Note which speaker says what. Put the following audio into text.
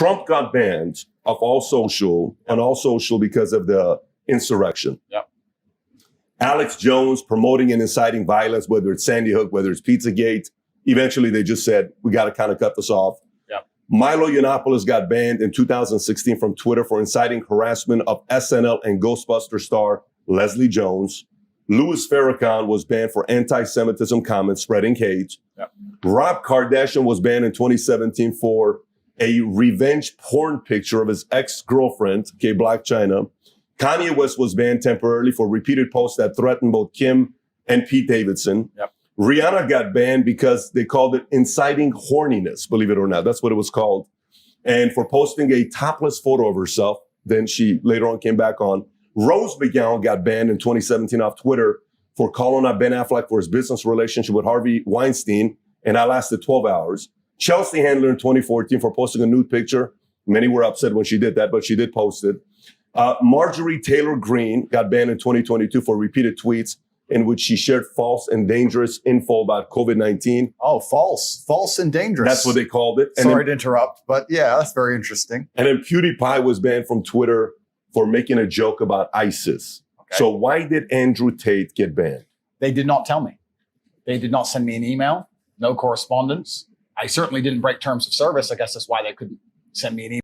Speaker 1: Trump got banned of all social, because of the insurrection.
Speaker 2: Yep.
Speaker 1: Alex Jones promoting and inciting violence, whether it's Sandy Hook, whether it's Pizzagate. Eventually, they just said, we got to kind of cut this off.
Speaker 2: Yep.
Speaker 1: Milo Yiannopoulos got banned in 2016 from Twitter for inciting harassment of SNL and Ghostbusters star Leslie Jones. Louis Farrakhan was banned for anti-Semitism comments spreading hate.
Speaker 2: Yep.
Speaker 1: Rob Kardashian was banned in 2017 for a revenge porn picture of his ex-girlfriend, Blac Chyna. Kanye West was banned temporarily for repeated posts that threatened both Kim and Pete Davidson.
Speaker 2: Yep.
Speaker 1: Rihanna got banned because they called it inciting horniness, believe it or not. That's what it was called. And for posting a topless photo of herself. Then she later on came back on. Rose McGowan got banned in 2017 off Twitter for calling out Ben Affleck for his business relationship with Harvey Weinstein, and that lasted 12 hours. Chelsea Handler in 2014 for posting a nude picture. Many were upset when she did that, but she did post it. Marjorie Taylor Greene got banned in 2022 for repeated tweets in which she shared false and dangerous info about COVID-19.
Speaker 3: Oh, false and dangerous.
Speaker 1: That's what they called it.
Speaker 3: Sorry to interrupt, but yeah, that's very interesting.
Speaker 1: And then PewDiePie was banned from Twitter for making a joke about ISIS.
Speaker 3: Okay.
Speaker 1: So why did Andrew Tate get banned?
Speaker 2: They did not tell me. They did not send me an email, no correspondence. I certainly didn't break terms of service. I guess that's why they couldn't send me an email.